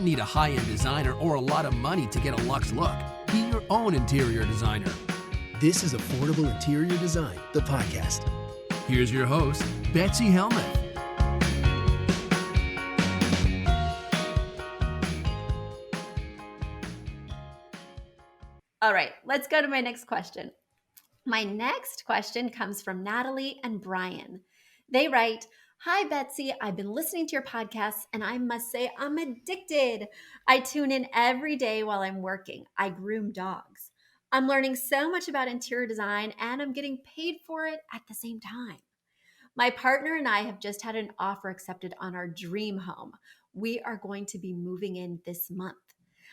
don't need a high-end designer or a lot of money to get a luxe look. Be your own interior designer. This is Affordable Interior Design, the podcast. Here's your host, Betsy Helmuth. All right, let's go to my next question. My next question comes from Natalie and Brian. They write, "Hi, Betsy. I've been listening to your podcast, and I must say I'm addicted. I tune in every day while I'm working. I groom dogs. I'm learning so much about interior design, and I'm getting paid for it at the same time. My partner and I have just had an offer accepted on our dream home. We are going to be moving in this month.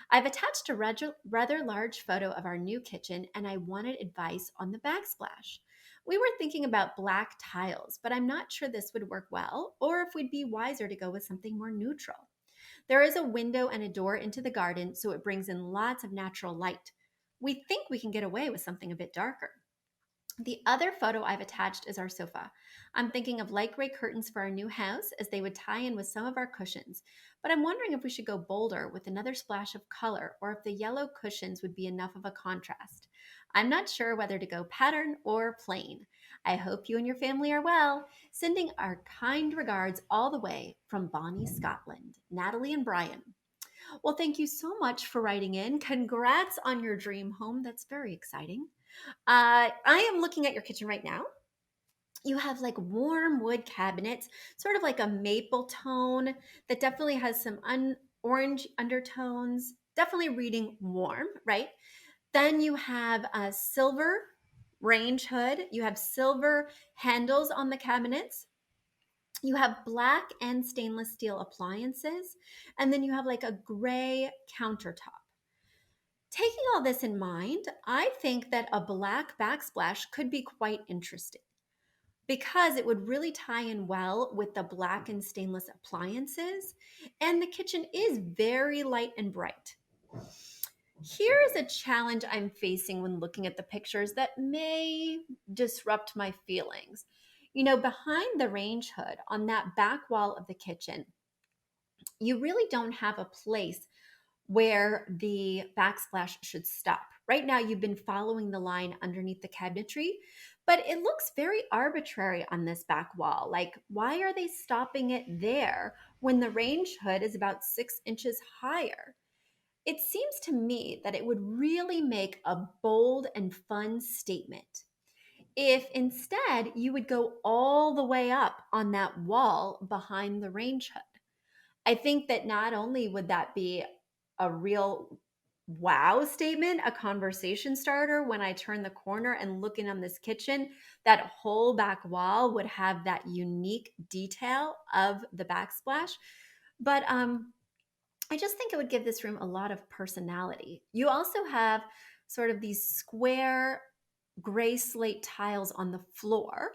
I've attached a rather large photo of our new kitchen, and I wanted advice on the backsplash. We were thinking about black tiles, but I'm not sure this would work well, or if we'd be wiser to go with something more neutral. There is a window and a door into the garden, so it brings in lots of natural light. We think we can get away with something a bit darker. The other photo I've attached is our sofa. I'm thinking of light gray curtains for our new house as they would tie in with some of our cushions, but I'm wondering if we should go bolder with another splash of color or if the yellow cushions would be enough of a contrast. I'm not sure whether to go pattern or plain. I hope you and your family are well. Sending our kind regards all the way from Bonnie, Scotland. Natalie and Brian." Well, thank you so much for writing in. Congrats on your dream home. That's very exciting. I am looking at your kitchen right now. You have like warm wood cabinets, sort of like a maple tone that definitely has some orange undertones, definitely reading warm, right? Then you have a silver range hood. You have silver handles on the cabinets. You have black and stainless steel appliances. And then you have like a gray countertop. Taking all this in mind, I think that a black backsplash could be quite interesting because it would really tie in well with the black and stainless appliances, and the kitchen is very light and bright. Here is a challenge I'm facing when looking at the pictures that may disrupt my feelings. You know, behind the range hood on that back wall of the kitchen, you really don't have a place where the backsplash should stop. Right now, you've been following the line underneath the cabinetry, but it looks very arbitrary on this back wall. Like, why are they stopping it there when the range hood is about 6 inches higher? It seems to me that it would really make a bold and fun statement if instead you would go all the way up on that wall behind the range hood. I think that not only would that be a real wow statement, a conversation starter when I turn the corner and look in on this kitchen, that whole back wall would have that unique detail of the backsplash. But I just think it would give this room a lot of personality. You also have sort of these square gray slate tiles on the floor.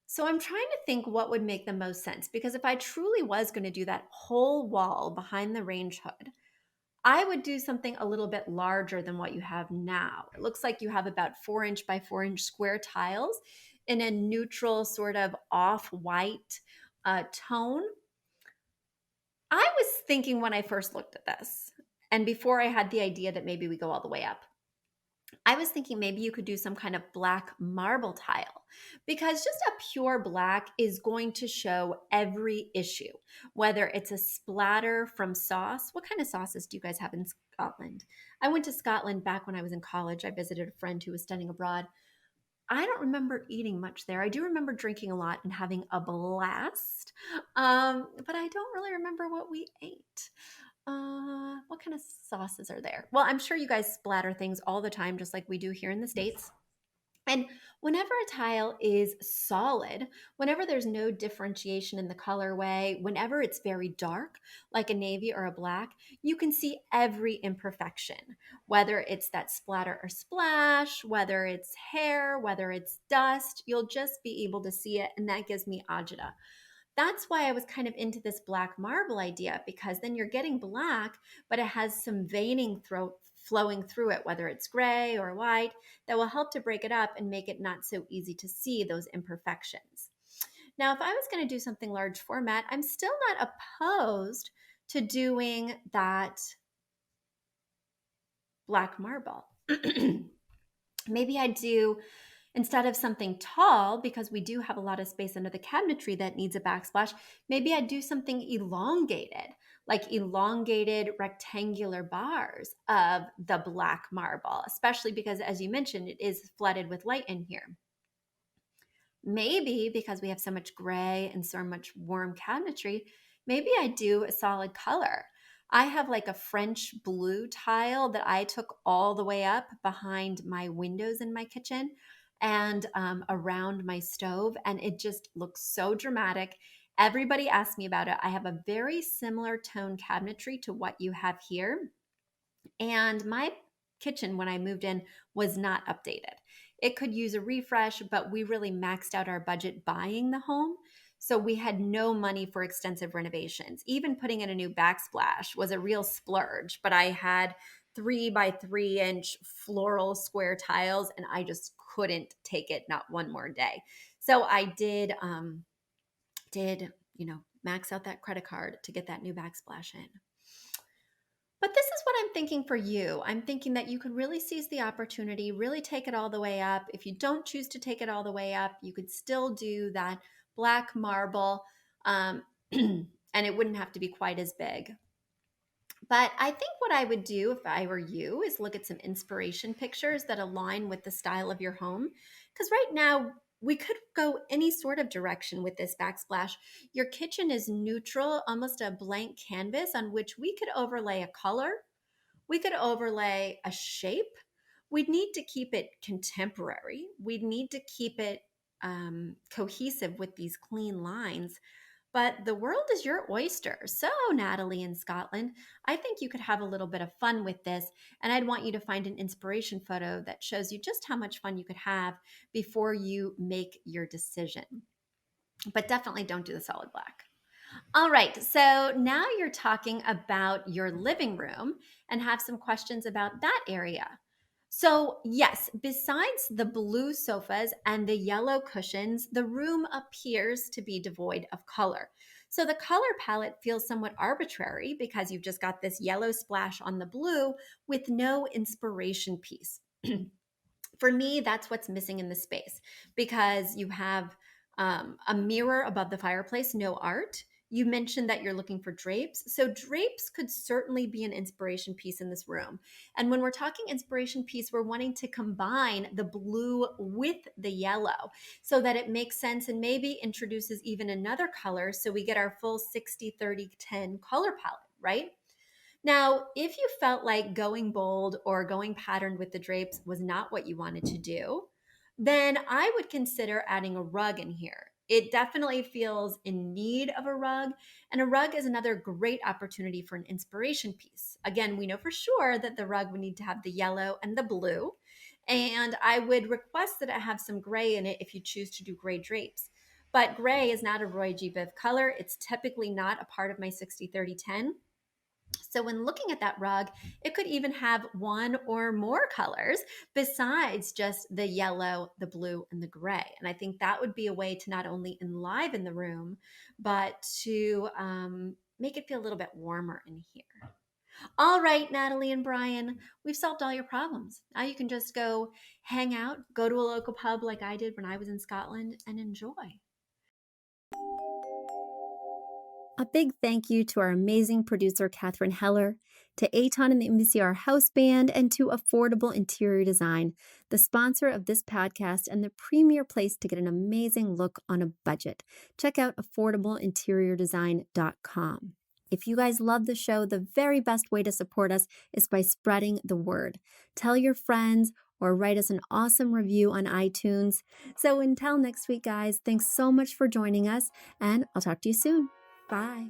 So I'm trying to think what would make the most sense, because if I truly was going to do that whole wall behind the range hood, I would do something a little bit larger than what you have now. It looks like you have about 4-inch by 4-inch square tiles in a neutral sort of off-white tone. I was thinking when I first looked at this, and before I had the idea that maybe we go all the way up, I was thinking maybe you could do some kind of black marble tile, because just a pure black is going to show every issue, whether it's a splatter from sauce. What kind of sauces do you guys have in Scotland? I went to Scotland back when I was in college. I visited a friend who was studying abroad. I don't remember eating much there. I do remember drinking a lot and having a blast, but I don't really remember what we ate. What kind of sauces are there? Well, I'm sure you guys splatter things all the time, just like we do here in the States. And whenever a tile is solid, whenever there's no differentiation in the colorway, whenever it's very dark, like a navy or a black, you can see every imperfection, whether it's that splatter or splash, whether it's hair, whether it's dust, you'll just be able to see it. And that gives me agita. That's why I was kind of into this black marble idea, because then you're getting black, but it has some veining flowing through it, whether it's gray or white, that will help to break it up and make it not so easy to see those imperfections. Now, if I was going to do something large format, I'm still not opposed to doing that black marble. Maybe I do, instead of something tall, because we do have a lot of space under the cabinetry that needs a backsplash, maybe I do something elongated, like elongated rectangular bars of the black marble, especially because, as you mentioned, it is flooded with light in here. Maybe because we have so much gray and so much warm cabinetry, maybe I do a solid color. I have like a French blue tile that I took all the way up behind my windows in my kitchen and around my stove, and it just looks so dramatic. Everybody asks me about it. I have a very similar tone cabinetry to what you have here. And my kitchen, when I moved in, was not updated. It could use a refresh, but we really maxed out our budget buying the home. So we had no money for extensive renovations. Even putting in a new backsplash was a real splurge, but I had 3 by 3 inch floral square tiles and I just couldn't take it not one more day. So I did, max out that credit card to get that new backsplash in. But this is what I'm thinking for you. I'm thinking that you could really seize the opportunity, really take it all the way up. If you don't choose to take it all the way up, you could still do that black marble, and it wouldn't have to be quite as big. But I think what I would do if I were you is look at some inspiration pictures that align with the style of your home. Because right now, we could go any sort of direction with this backsplash. Your kitchen is neutral, almost a blank canvas on which we could overlay a color. We could overlay a shape. We'd need to keep it contemporary. We'd need to keep it cohesive with these clean lines. But the world is your oyster. So, Natalie in Scotland, I think you could have a little bit of fun with this. And I'd want you to find an inspiration photo that shows you just how much fun you could have before you make your decision. But definitely don't do the solid black. All right, so now you're talking about your living room and have some questions about that area. So, yes, besides the blue sofas and the yellow cushions, the room appears to be devoid of color. So, the color palette feels somewhat arbitrary because you've just got this yellow splash on the blue with no inspiration piece. For me, that's what's missing in the space because you have a mirror above the fireplace, no art. You mentioned that you're looking for drapes. So drapes could certainly be an inspiration piece in this room. And when we're talking inspiration piece, we're wanting to combine the blue with the yellow so that it makes sense and maybe introduces even another color so we get our full 60-30-10 color palette, right? Now, if you felt like going bold or going patterned with the drapes was not what you wanted to do, then I would consider adding a rug in here. It definitely feels in need of a rug, and a rug is another great opportunity for an inspiration piece. Again, we know for sure that the rug would need to have the yellow and the blue, and I would request that it have some gray in it if you choose to do gray drapes. But gray is not a Roy G. Biv color. It's typically not a part of my 60-30-10. So when looking at that rug, it could even have one or more colors besides just the yellow, the blue, and the gray. And I think that would be a way to not only enliven the room, but to make it feel a little bit warmer in here. All right, Natalie and Brian, we've solved all your problems. Now you can just go hang out, go to a local pub like I did when I was in Scotland, and enjoy. A big thank you to our amazing producer, Catherine Heller, to Aton and the MVCR House Band, and to Affordable Interior Design, the sponsor of this podcast and the premier place to get an amazing look on a budget. Check out affordableinteriordesign.com. If you guys love the show, the very best way to support us is by spreading the word. tell your friends, or write us an awesome review on iTunes. So until next week, guys, thanks so much for joining us, and I'll talk to you soon. Bye.